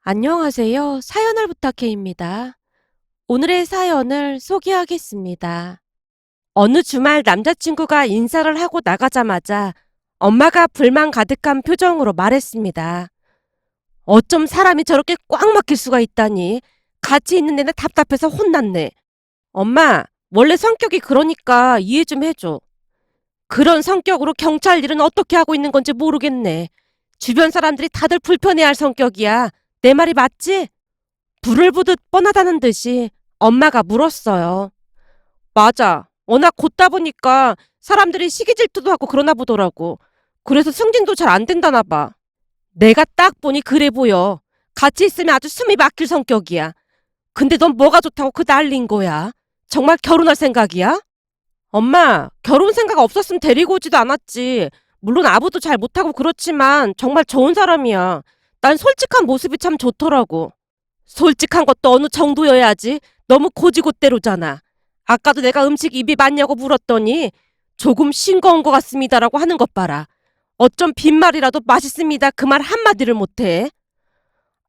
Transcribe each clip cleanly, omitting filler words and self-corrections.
안녕하세요. 사연을 부탁해입니다. 오늘의 사연을 소개하겠습니다. 어느 주말 남자친구가 인사를 하고 나가자마자 엄마가 불만 가득한 표정으로 말했습니다. 어쩜 사람이 저렇게 꽉 막힐 수가 있다니. 같이 있는 내내 답답해서 혼났네. 엄마, 원래 성격이 그러니까 이해 좀 해줘. 그런 성격으로 경찰 일은 어떻게 하고 있는 건지 모르겠네. 주변 사람들이 다들 불편해할 성격이야. 내 말이 맞지? 불을 보듯 뻔하다는 듯이 엄마가 물었어요. 맞아. 워낙 곧다 보니까 사람들이 시기 질투도 하고 그러나 보더라고. 그래서 승진도 잘 안 된다나 봐. 내가 딱 보니 그래 보여. 같이 있으면 아주 숨이 막힐 성격이야. 근데 넌 뭐가 좋다고 그 난리인 거야? 정말 결혼할 생각이야? 엄마, 결혼 생각 없었으면 데리고 오지도 않았지. 물론 아부도 잘 못하고 그렇지만 정말 좋은 사람이야. 난 솔직한 모습이 참 좋더라고. 솔직한 것도 어느 정도여야지. 너무 고지고대로잖아. 아까도 내가 음식 입이 맞냐고 물었더니 조금 싱거운 것 같습니다라고 하는 것 봐라. 어쩜 빈말이라도 맛있습니다 그 말 한마디를 못해.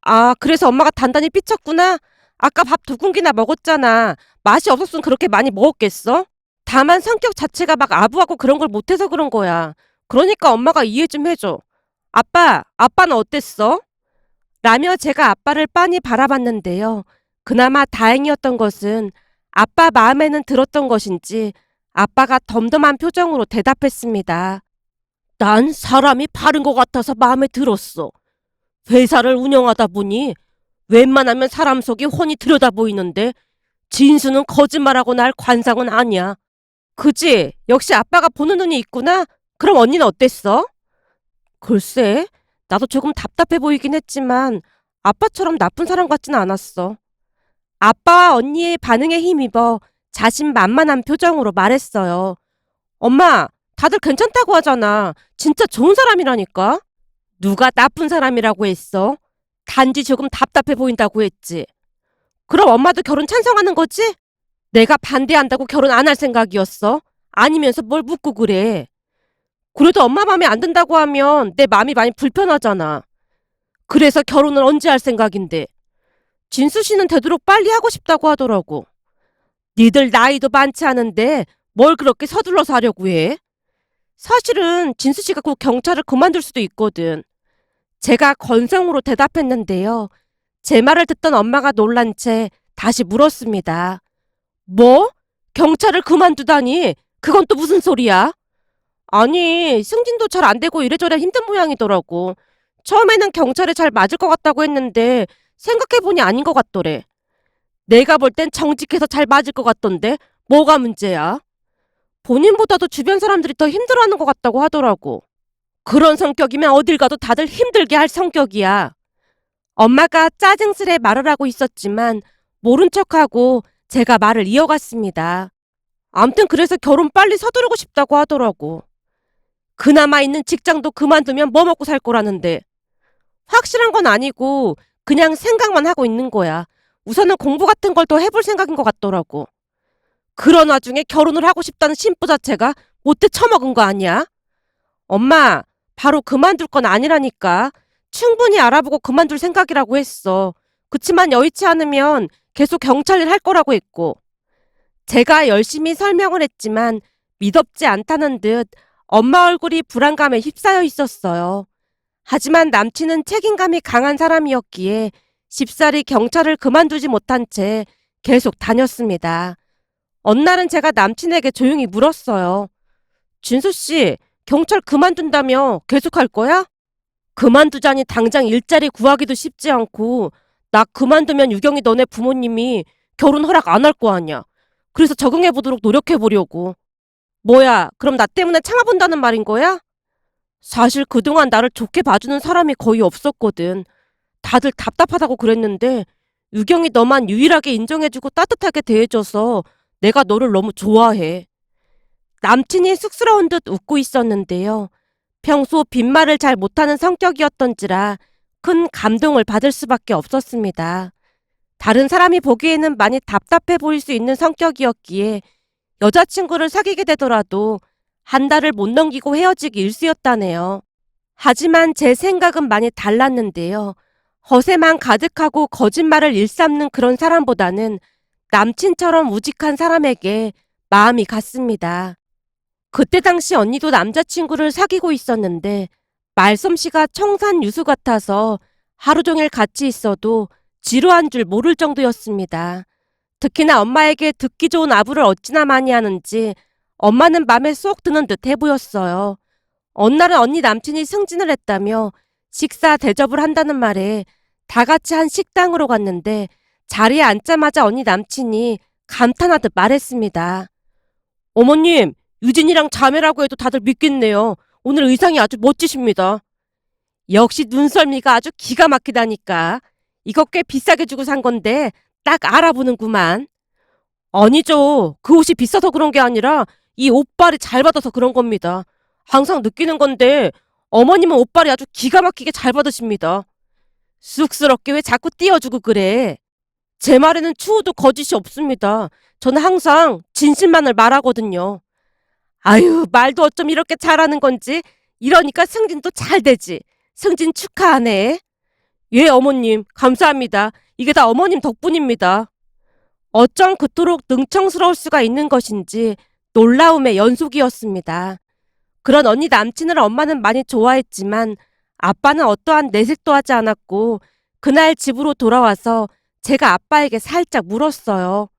아, 그래서 엄마가 단단히 삐쳤구나. 아까 밥 2공기나 먹었잖아. 맛이 없었으면 그렇게 많이 먹었겠어? 다만 성격 자체가 막 아부하고 그런 걸 못해서 그런 거야. 그러니까 엄마가 이해 좀 해줘. 아빠는 어땠어? 라며 제가 아빠를 빤히 바라봤는데요. 그나마 다행이었던 것은 아빠 마음에는 들었던 것인지 아빠가 덤덤한 표정으로 대답했습니다. 난 사람이 바른 것 같아서 마음에 들었어. 회사를 운영하다 보니 웬만하면 사람 속이 훤히 들여다 보이는데 진수는 거짓말하고 날 관상은 아니야. 그지? 역시 아빠가 보는 눈이 있구나? 그럼 언니는 어땠어? 글쎄, 나도 조금 답답해 보이긴 했지만 아빠처럼 나쁜 사람 같진 않았어. 아빠와 언니의 반응에 힘입어 자신만만한 표정으로 말했어요. 엄마, 다들 괜찮다고 하잖아. 진짜 좋은 사람이라니까? 누가 나쁜 사람이라고 했어? 단지 조금 답답해 보인다고 했지. 그럼 엄마도 결혼 찬성하는 거지? 내가 반대한다고 결혼 안 할 생각이었어? 아니면서 뭘 묻고 그래? 그래도 엄마 맘에 안 든다고 하면 내 마음이 많이 불편하잖아. 그래서 결혼을 언제 할 생각인데. 진수 씨는 되도록 빨리 하고 싶다고 하더라고. 니들 나이도 많지 않은데 뭘 그렇게 서둘러서 하려고 해? 사실은 진수 씨가 곧 경찰을 그만둘 수도 있거든. 제가 건성으로 대답했는데요. 제 말을 듣던 엄마가 놀란 채 다시 물었습니다. 뭐? 경찰을 그만두다니? 그건 또 무슨 소리야? 아니, 승진도 잘 안 되고 이래저래 힘든 모양이더라고. 처음에는 경찰에 잘 맞을 것 같다고 했는데 생각해보니 아닌 것 같더래. 내가 볼 땐 정직해서 잘 맞을 것 같던데 뭐가 문제야? 본인보다도 주변 사람들이 더 힘들어하는 것 같다고 하더라고. 그런 성격이면 어딜 가도 다들 힘들게 할 성격이야. 엄마가 짜증스레 말을 하고 있었지만 모른 척하고 제가 말을 이어갔습니다. 암튼 그래서 결혼 빨리 서두르고 싶다고 하더라고. 그나마 있는 직장도 그만두면 뭐 먹고 살 거라는데. 확실한 건 아니고 그냥 생각만 하고 있는 거야. 우선은 공부 같은 걸 더 해볼 생각인 것 같더라고. 그런 와중에 결혼을 하고 싶다는 심보 자체가 못돼 처먹은 거 아니야? 엄마, 바로 그만둘 건 아니라니까. 충분히 알아보고 그만둘 생각이라고 했어. 그치만 여의치 않으면 계속 경찰 일 할 거라고 했고. 제가 열심히 설명을 했지만 믿업지 않다는 듯 엄마 얼굴이 불안감에 휩싸여 있었어요. 하지만 남친은 책임감이 강한 사람이었기에 쉽사리 경찰을 그만두지 못한 채 계속 다녔습니다. 어느 날은 제가 남친에게 조용히 물었어요. 진수 씨, 경찰 그만둔다며 계속 할 거야? 그만두자니 당장 일자리 구하기도 쉽지 않고 나 그만두면 유경이 너네 부모님이 결혼 허락 안 할 거 아니야. 그래서 적응해보도록 노력해보려고. 뭐야, 그럼 나 때문에 참아본다는 말인 거야? 사실 그동안 나를 좋게 봐주는 사람이 거의 없었거든. 다들 답답하다고 그랬는데 유경이 너만 유일하게 인정해주고 따뜻하게 대해줘서 내가 너를 너무 좋아해. 남친이 쑥스러운 듯 웃고 있었는데요. 평소 빈말을 잘 못하는 성격이었던지라 큰 감동을 받을 수밖에 없었습니다. 다른 사람이 보기에는 많이 답답해 보일 수 있는 성격이었기에 여자친구를 사귀게 되더라도 한 달을 못 넘기고 헤어지기 일쑤였다네요. 하지만 제 생각은 많이 달랐는데요. 허세만 가득하고 거짓말을 일삼는 그런 사람보다는 남친처럼 우직한 사람에게 마음이 갔습니다. 그때 당시 언니도 남자친구를 사귀고 있었는데 말솜씨가 청산유수 같아서 하루 종일 같이 있어도 지루한 줄 모를 정도였습니다. 특히나 엄마에게 듣기 좋은 아부를 어찌나 많이 하는지 엄마는 맘에 쏙 드는 듯 해보였어요. 어느 날은 언니 남친이 승진을 했다며 식사 대접을 한다는 말에 다 같이 한 식당으로 갔는데 자리에 앉자마자 언니 남친이 감탄하듯 말했습니다. 어머님, 유진이랑 자매라고 해도 다들 믿겠네요. 오늘 의상이 아주 멋지십니다. 역시 눈썰미가 아주 기가 막히다니까. 이거 꽤 비싸게 주고 산 건데 딱 알아보는구만. 아니죠. 그 옷이 비싸서 그런 게 아니라 이 옷발이 잘 받아서 그런 겁니다. 항상 느끼는 건데 어머님은 옷발이 아주 기가 막히게 잘 받으십니다. 쑥스럽게 왜 자꾸 띄워주고 그래. 제 말에는 추호도 거짓이 없습니다. 저는 항상 진실만을 말하거든요. 아유, 말도 어쩜 이렇게 잘하는 건지. 이러니까 승진도 잘 되지. 승진 축하하네. 예, 어머님. 감사합니다. 이게 다 어머님 덕분입니다. 어쩜 그토록 능청스러울 수가 있는 것인지 놀라움의 연속이었습니다. 그런 언니 남친을 엄마는 많이 좋아했지만 아빠는 어떠한 내색도 하지 않았고 그날 집으로 돌아와서 제가 아빠에게 살짝 물었어요.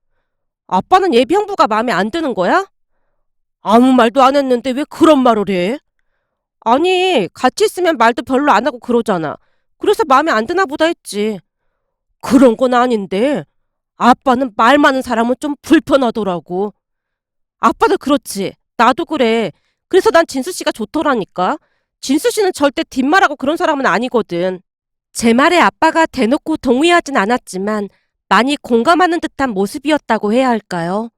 아빠는 예비 형부가 마음에 안 드는 거야? 아무 말도 안 했는데 왜 그런 말을 해? 아니, 같이 있으면 말도 별로 안 하고 그러잖아. 그래서 마음에 안 드나 보다 했지. 그런 건 아닌데 아빠는 말 많은 사람은 좀 불편하더라고. 아빠도 그렇지. 나도 그래. 그래서 난 진수 씨가 좋더라니까. 진수 씨는 절대 뒷말하고 그런 사람은 아니거든. 제 말에 아빠가 대놓고 동의하진 않았지만 많이 공감하는 듯한 모습이었다고 해야 할까요?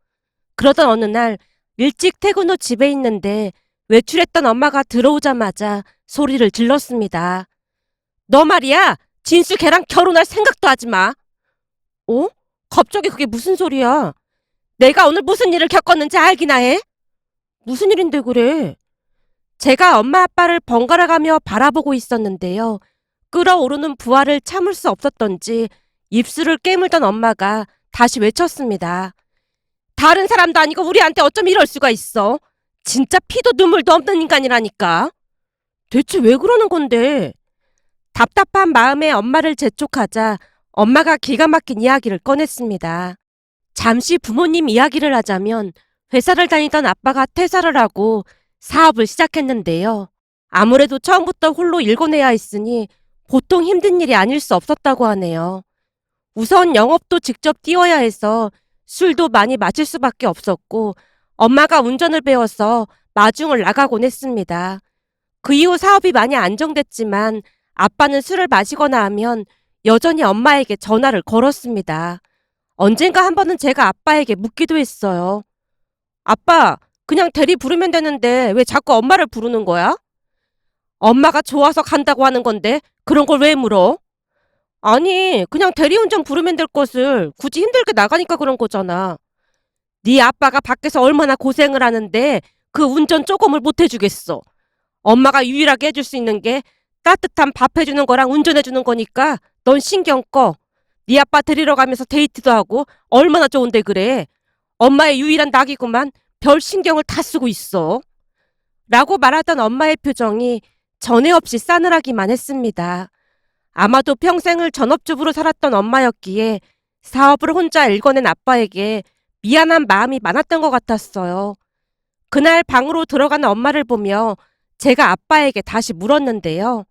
그러던 어느 날 일찍 퇴근 후 집에 있는데 외출했던 엄마가 들어오자마자 소리를 질렀습니다. 너 말이야. 진수 걔랑 결혼할 생각도 하지 마. 어? 갑자기 그게 무슨 소리야? 내가 오늘 무슨 일을 겪었는지 알기나 해? 무슨 일인데 그래? 제가 엄마 아빠를 번갈아가며 바라보고 있었는데요. 끓어오르는 부활을 참을 수 없었던지 입술을 깨물던 엄마가 다시 외쳤습니다. 다른 사람도 아니고 우리한테 어쩜 이럴 수가 있어? 진짜 피도 눈물도 없는 인간이라니까. 대체 왜 그러는 건데? 답답한 마음에 엄마를 재촉하자 엄마가 기가 막힌 이야기를 꺼냈습니다. 잠시 부모님 이야기를 하자면 회사를 다니던 아빠가 퇴사를 하고 사업을 시작했는데요. 아무래도 처음부터 홀로 일궈내야 했으니 보통 힘든 일이 아닐 수 없었다고 하네요. 우선 영업도 직접 뛰어야 해서 술도 많이 마실 수밖에 없었고 엄마가 운전을 배워서 마중을 나가곤 했습니다. 그 이후 사업이 많이 안정됐지만 아빠는 술을 마시거나 하면 여전히 엄마에게 전화를 걸었습니다. 언젠가 한 번은 제가 아빠에게 묻기도 했어요. 아빠, 그냥 대리 부르면 되는데 왜 자꾸 엄마를 부르는 거야? 엄마가 좋아서 간다고 하는 건데 그런 걸 왜 물어? 아니, 그냥 대리운전 부르면 될 것을 굳이 힘들게 나가니까 그런 거잖아. 네 아빠가 밖에서 얼마나 고생을 하는데 그 운전 조금을 못 해주겠어. 엄마가 유일하게 해줄 수 있는 게 따뜻한 밥 해주는 거랑 운전해주는 거니까 넌 신경 꺼. 네 아빠 데리러 가면서 데이트도 하고 얼마나 좋은데 그래. 엄마의 유일한 낙이구만. 별 신경을 다 쓰고 있어. 라고 말하던 엄마의 표정이 전에 없이 싸늘하기만 했습니다. 아마도 평생을 전업주부로 살았던 엄마였기에 사업을 혼자 일궈낸 아빠에게 미안한 마음이 많았던 것 같았어요. 그날 방으로 들어가는 엄마를 보며 제가 아빠에게 다시 물었는데요.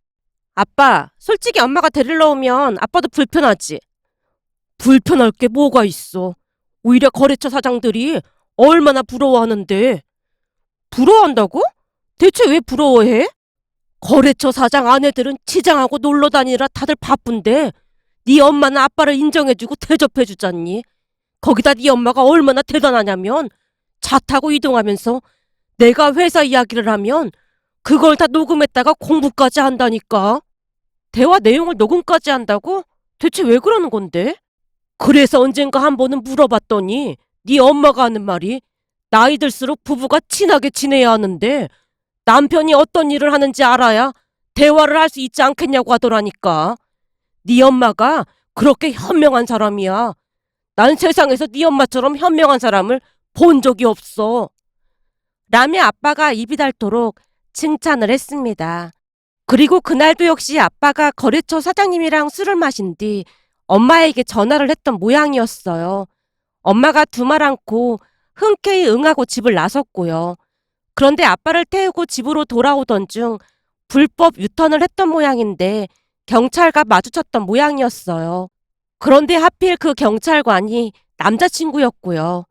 아빠, 솔직히 엄마가 데리러 오면 아빠도 불편하지? 불편할 게 뭐가 있어. 오히려 거래처 사장들이 얼마나 부러워하는데. 부러워한다고? 대체 왜 부러워해? 거래처 사장 아내들은 치장하고 놀러 다니느라 다들 바쁜데 네 엄마는 아빠를 인정해주고 대접해주잖니. 거기다 네 엄마가 얼마나 대단하냐면 차 타고 이동하면서 내가 회사 이야기를 하면 그걸 다 녹음했다가 공부까지 한다니까. 대화 내용을 녹음까지 한다고? 대체 왜 그러는 건데? 그래서 언젠가 한 번은 물어봤더니 네 엄마가 하는 말이 나이 들수록 부부가 친하게 지내야 하는데 남편이 어떤 일을 하는지 알아야 대화를 할 수 있지 않겠냐고 하더라니까. 네 엄마가 그렇게 현명한 사람이야. 난 세상에서 네 엄마처럼 현명한 사람을 본 적이 없어. 라며 아빠가 입이 닳도록 칭찬을 했습니다. 그리고 그날도 역시 아빠가 거래처 사장님이랑 술을 마신 뒤 엄마에게 전화를 했던 모양이었어요. 엄마가 두말 않고 흔쾌히 응하고 집을 나섰고요. 그런데 아빠를 태우고 집으로 돌아오던 중 불법 유턴을 했던 모양인데 경찰과 마주쳤던 모양이었어요. 그런데 하필 그 경찰관이 남자친구였고요.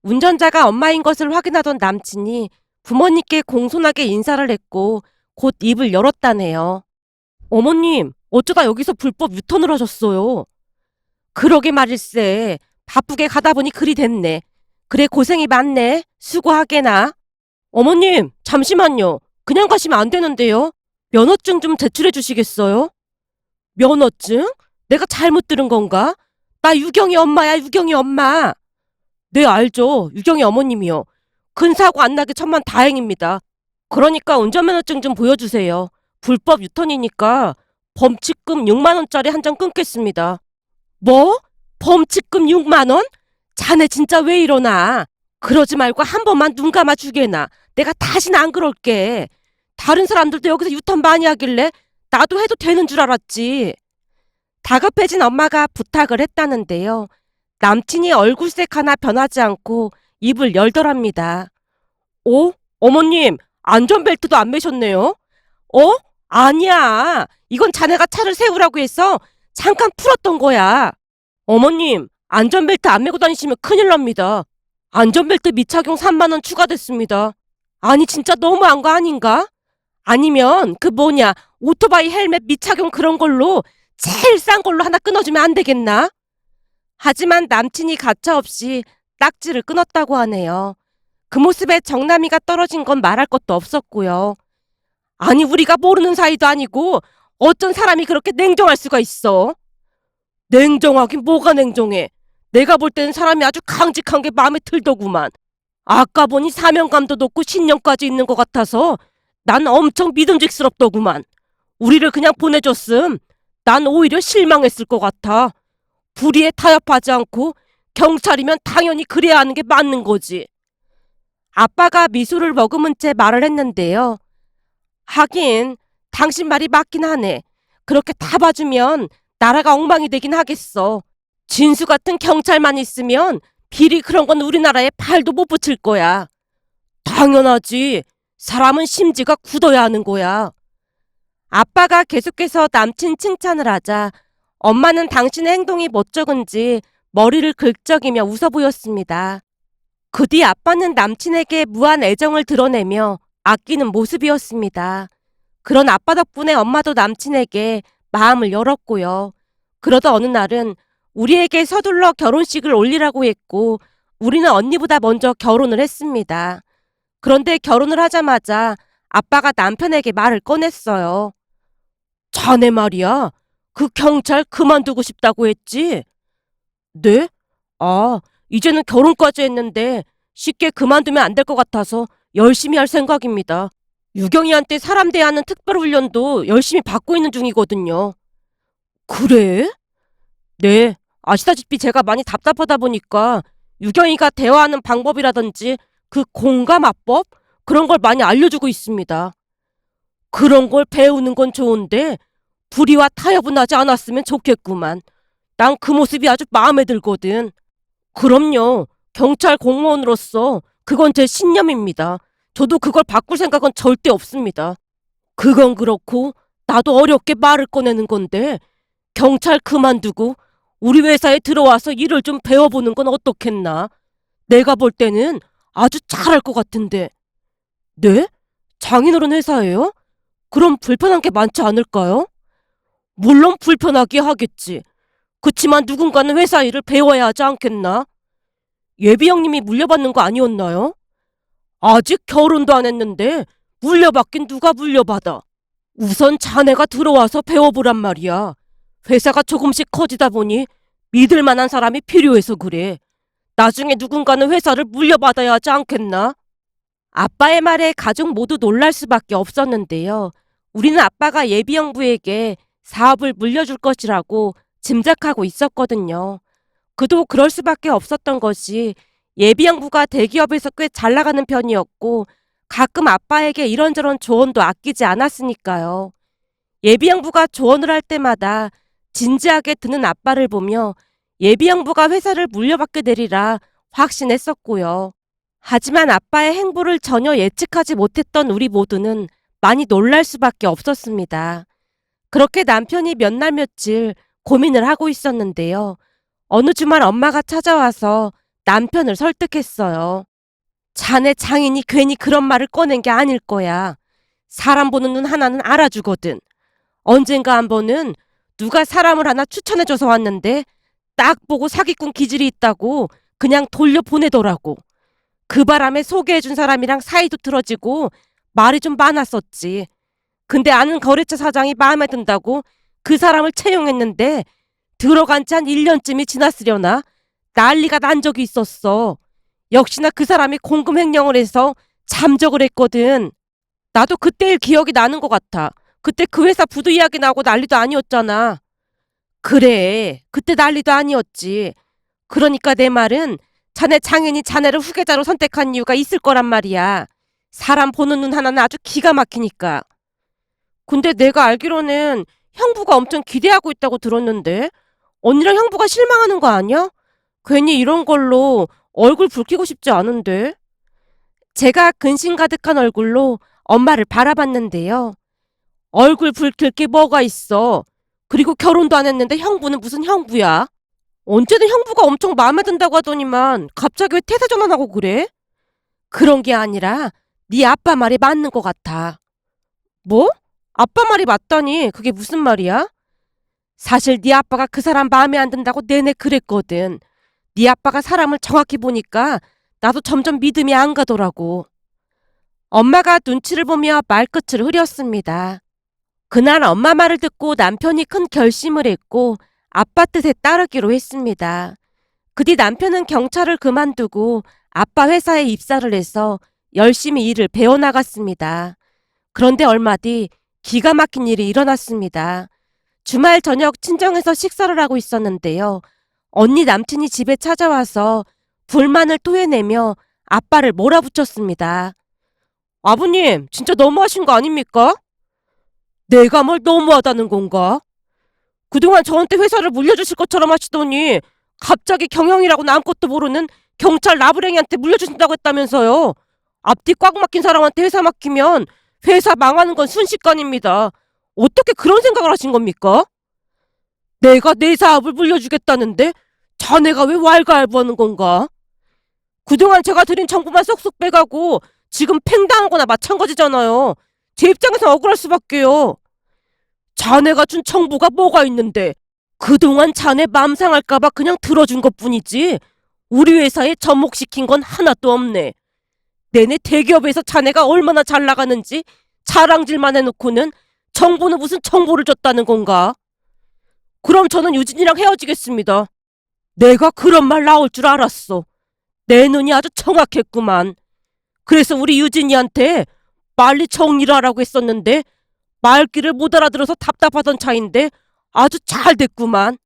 운전자가 엄마인 것을 확인하던 남친이 부모님께 공손하게 인사를 했고 곧 입을 열었다네요. 어머님, 어쩌다 여기서 불법 유턴을 하셨어요? 그러게 말일세. 바쁘게 가다 보니 그리 됐네. 그래 고생이 많네. 수고하게나. 어머님, 잠시만요. 그냥 가시면 안 되는데요. 면허증 좀 제출해 주시겠어요? 면허증? 내가 잘못 들은 건가? 나 유경이 엄마야, 유경이 엄마. 네, 알죠. 유경이 어머님이요. 큰 사고 안 나게 천만 다행입니다. 그러니까 운전면허증 좀 보여주세요. 불법 유턴이니까 범칙금 6만 원짜리 한 장 끊겠습니다. 뭐? 범칙금 6만 원? 자네 진짜 왜 이러나? 그러지 말고 한 번만 눈 감아 주게나. 내가 다시는 안 그럴게. 다른 사람들도 여기서 유턴 많이 하길래 나도 해도 되는 줄 알았지. 다급해진 엄마가 부탁을 했다는데요. 남친이 얼굴색 하나 변하지 않고 입을 열더랍니다. 어? 어머님, 안전벨트도 안 매셨네요? 어? 아니야. 이건 자네가 차를 세우라고 해서 잠깐 풀었던 거야. 어머님, 안전벨트 안 매고 다니시면 큰일 납니다. 안전벨트 미착용 3만 원 추가됐습니다. 아니 진짜 너무한 거 아닌가? 아니면 그 뭐냐 오토바이 헬멧 미착용 그런 걸로 제일 싼 걸로 하나 끊어주면 안 되겠나? 하지만 남친이 가차없이 딱지를 끊었다고 하네요. 그 모습에 정남이가 떨어진 건 말할 것도 없었고요. 아니 우리가 모르는 사이도 아니고 어쩐 사람이 그렇게 냉정할 수가 있어? 냉정하긴 뭐가 냉정해. 내가 볼 때는 사람이 아주 강직한 게 마음에 들더구만. 아까 보니 사명감도 높고 신념까지 있는 것 같아서 난 엄청 믿음직스럽더구만. 우리를 그냥 보내줬음. 난 오히려 실망했을 것 같아. 불의에 타협하지 않고 경찰이면 당연히 그래야 하는 게 맞는 거지. 아빠가 미소를 머금은 채 말을 했는데요. 하긴 당신 말이 맞긴 하네. 그렇게 다 봐주면 나라가 엉망이 되긴 하겠어. 진수 같은 경찰만 있으면 비리 그런 건 우리나라에 발도 못 붙일 거야. 당연하지. 사람은 심지가 굳어야 하는 거야. 아빠가 계속해서 남친 칭찬을 하자 엄마는 당신의 행동이 멋쩍은지 머리를 긁적이며 웃어 보였습니다. 그 뒤 아빠는 남친에게 무한 애정을 드러내며 아끼는 모습이었습니다. 그런 아빠 덕분에 엄마도 남친에게 마음을 열었고요. 그러다 어느 날은 우리에게 서둘러 결혼식을 올리라고 했고 우리는 언니보다 먼저 결혼을 했습니다. 그런데 결혼을 하자마자 아빠가 남편에게 말을 꺼냈어요. 자네 말이야. 그 경찰 그만두고 싶다고 했지? 네? 아, 이제는 결혼까지 했는데 쉽게 그만두면 안 될 것 같아서 열심히 할 생각입니다. 유경이한테 사람 대하는 특별훈련도 열심히 받고 있는 중이거든요. 그래? 네. 아시다시피 제가 많이 답답하다 보니까 유경이가 대화하는 방법이라든지 그 공감화법? 그런 걸 많이 알려주고 있습니다. 그런 걸 배우는 건 좋은데 불의와 타협은 하지 않았으면 좋겠구만. 난 그 모습이 아주 마음에 들거든. 그럼요. 경찰 공무원으로서 그건 제 신념입니다. 저도 그걸 바꿀 생각은 절대 없습니다. 그건 그렇고 나도 어렵게 말을 꺼내는 건데 경찰 그만두고 우리 회사에 들어와서 일을 좀 배워보는 건 어떻겠나? 내가 볼 때는 아주 잘할 것 같은데. 네? 장인어른 회사예요? 그럼 불편한 게 많지 않을까요? 물론 불편하게 하겠지. 그치만 누군가는 회사 일을 배워야 하지 않겠나? 예비 형님이 물려받는 거 아니었나요? 아직 결혼도 안 했는데 물려받긴 누가 물려받아. 우선 자네가 들어와서 배워보란 말이야. 회사가 조금씩 커지다 보니 믿을 만한 사람이 필요해서 그래. 나중에 누군가는 회사를 물려받아야 하지 않겠나? 아빠의 말에 가족 모두 놀랄 수밖에 없었는데요. 우리는 아빠가 예비 형부에게 사업을 물려줄 것이라고 짐작하고 있었거든요. 그도 그럴 수밖에 없었던 것이 예비양부가 대기업에서 꽤 잘 나가는 편이었고 가끔 아빠에게 이런저런 조언도 아끼지 않았으니까요. 예비양부가 조언을 할 때마다 진지하게 듣는 아빠를 보며 예비양부가 회사를 물려받게 되리라 확신했었고요. 하지만 아빠의 행보를 전혀 예측하지 못했던 우리 모두는 많이 놀랄 수밖에 없었습니다. 그렇게 남편이 몇 날 며칠 고민을 하고 있었는데요. 어느 주말 엄마가 찾아와서 남편을 설득했어요. 자네 장인이 괜히 그런 말을 꺼낸 게 아닐 거야. 사람 보는 눈 하나는 알아주거든. 언젠가 한 번은 누가 사람을 하나 추천해줘서 왔는데 딱 보고 사기꾼 기질이 있다고 그냥 돌려보내더라고. 그 바람에 소개해준 사람이랑 사이도 틀어지고 말이 좀 많았었지. 근데 아는 거래처 사장이 마음에 든다고 그 사람을 채용했는데 들어간 지 한 1년쯤이 지났으려나 난리가 난 적이 있었어. 역시나 그 사람이 공금 횡령을 해서 잠적을 했거든. 나도 그때 일 기억이 나는 것 같아. 그때 그 회사 부도 이야기 나고 난리도 아니었잖아. 그래, 그때 난리도 아니었지. 그러니까 내 말은 자네 장인이 자네를 후계자로 선택한 이유가 있을 거란 말이야. 사람 보는 눈 하나는 아주 기가 막히니까. 근데 내가 알기로는 형부가 엄청 기대하고 있다고 들었는데 언니랑 형부가 실망하는 거 아니야? 괜히 이런 걸로 얼굴 붉히고 싶지 않은데. 제가 근심 가득한 얼굴로 엄마를 바라봤는데요. 얼굴 붉힐 게 뭐가 있어. 그리고 결혼도 안 했는데 형부는 무슨 형부야? 언제는 형부가 엄청 마음에 든다고 하더니만 갑자기 왜 태세 전환하고 그래? 그런 게 아니라 네 아빠 말이 맞는 것 같아. 뭐? 아빠 말이 맞다니 그게 무슨 말이야? 사실 네 아빠가 그 사람 마음에 안 든다고 내내 그랬거든. 네 아빠가 사람을 정확히 보니까 나도 점점 믿음이 안 가더라고. 엄마가 눈치를 보며 말끝을 흐렸습니다. 그날 엄마 말을 듣고 남편이 큰 결심을 했고 아빠 뜻에 따르기로 했습니다. 그 뒤 남편은 경찰을 그만두고 아빠 회사에 입사를 해서 열심히 일을 배워나갔습니다. 그런데 얼마 뒤 기가 막힌 일이 일어났습니다. 주말 저녁 친정에서 식사를 하고 있었는데요. 언니 남친이 집에 찾아와서 불만을 토해내며 아빠를 몰아붙였습니다. 아버님, 진짜 너무하신 거 아닙니까? 내가 뭘 너무하다는 건가? 그동안 저한테 회사를 물려주실 것처럼 하시더니 갑자기 경영이라고는 아무것도 모르는 경찰 나부랭이한테 물려주신다고 했다면서요. 앞뒤 꽉 막힌 사람한테 회사 맡기면 회사 망하는 건 순식간입니다. 어떻게 그런 생각을 하신 겁니까? 내가 내 사업을 물려주겠다는데 자네가 왜 왈가왈부하는 건가? 그동안 제가 드린 정보만 쏙쏙 빼가고 지금 팽당한 거나 마찬가지잖아요. 제 입장에서 억울할 수밖에요. 자네가 준 정보가 뭐가 있는데 그동안 자네 맘 상할까봐 그냥 들어준 것뿐이지 우리 회사에 접목시킨 건 하나도 없네. 내내 대기업에서 자네가 얼마나 잘 나가는지 자랑질만 해놓고는 정보는 무슨 정보를 줬다는 건가? 그럼 저는 유진이랑 헤어지겠습니다. 내가 그런 말 나올 줄 알았어. 내 눈이 아주 정확했구만. 그래서 우리 유진이한테 빨리 정리를 하라고 했었는데 말귀를 못 알아들어서 답답하던 차인데 아주 잘 됐구만.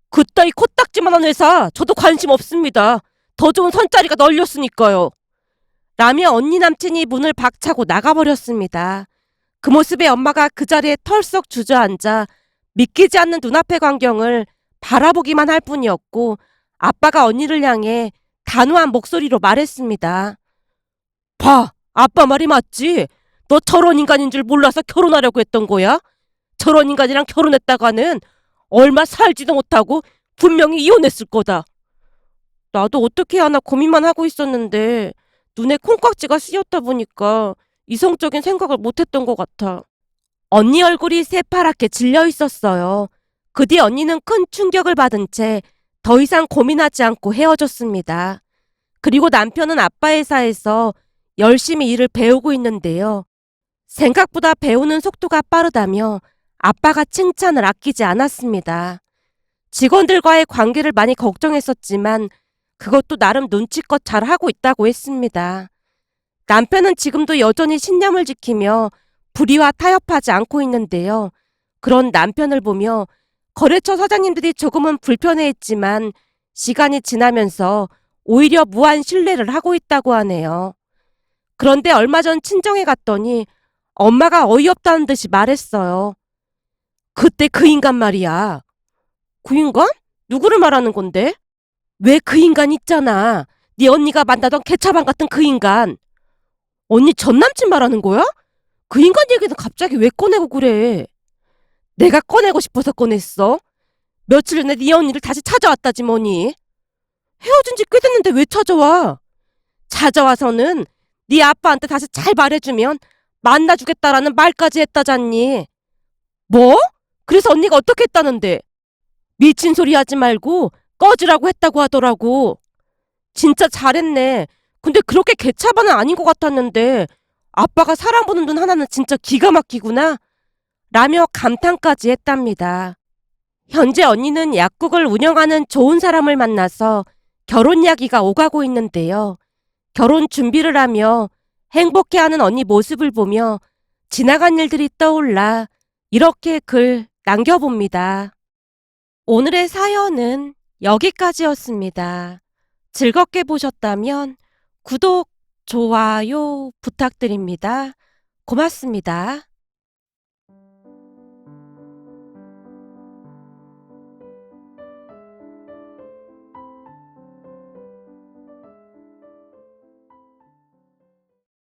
그따위 코딱지만한 회사 저도 관심 없습니다. 더 좋은 선자리가 널렸으니까요. 라며 언니 남친이 문을 박차고 나가버렸습니다. 그 모습에 엄마가 그 자리에 털썩 주저앉아 믿기지 않는 눈앞의 광경을 바라보기만 할 뿐이었고 아빠가 언니를 향해 단호한 목소리로 말했습니다. 봐, 아빠 말이 맞지? 너 저런 인간인 줄 몰라서 결혼하려고 했던 거야? 저런 인간이랑 결혼했다가는 얼마 살지도 못하고 분명히 이혼했을 거다. 나도 어떻게 하나 고민만 하고 있었는데 눈에 콩깍지가 씌었다 보니까 이성적인 생각을 못했던 것 같아. 언니 얼굴이 새파랗게 질려 있었어요. 그 뒤 언니는 큰 충격을 받은 채 더 이상 고민하지 않고 헤어졌습니다. 그리고 남편은 아빠 회사에서 열심히 일을 배우고 있는데요. 생각보다 배우는 속도가 빠르다며 아빠가 칭찬을 아끼지 않았습니다. 직원들과의 관계를 많이 걱정했었지만 그것도 나름 눈치껏 잘하고 있다고 했습니다. 남편은 지금도 여전히 신념을 지키며 불의와 타협하지 않고 있는데요. 그런 남편을 보며 거래처 사장님들이 조금은 불편해했지만 시간이 지나면서 오히려 무한 신뢰를 하고 있다고 하네요. 그런데 얼마 전 친정에 갔더니 엄마가 어이없다는 듯이 말했어요. 그때 그 인간 말이야. 그 인간? 누구를 말하는 건데? 왜 그 인간 있잖아. 네 언니가 만나던 개차반 같은 그 인간. 언니 전 남친 말하는 거야? 그 인간 얘기는 갑자기 왜 꺼내고 그래? 내가 꺼내고 싶어서 꺼냈어. 며칠 전에 네 언니를 다시 찾아왔다지 뭐니. 헤어진 지 꽤 됐는데 왜 찾아와? 찾아와서는 네 아빠한테 다시 잘 말해주면 만나주겠다라는 말까지 했다잖니. 뭐? 그래서 언니가 어떻게 했다는데? 미친 소리 하지 말고 꺼지라고 했다고 하더라고. 진짜 잘했네. 근데 그렇게 개차반은 아닌 것 같았는데 아빠가 사람 보는 눈 하나는 진짜 기가 막히구나. 라며 감탄까지 했답니다. 현재 언니는 약국을 운영하는 좋은 사람을 만나서 결혼 이야기가 오가고 있는데요. 결혼 준비를 하며 행복해하는 언니 모습을 보며 지나간 일들이 떠올라 이렇게 글 남겨봅니다. 오늘의 사연은 여기까지였습니다. 즐겁게 보셨다면 구독, 좋아요 부탁드립니다. 고맙습니다.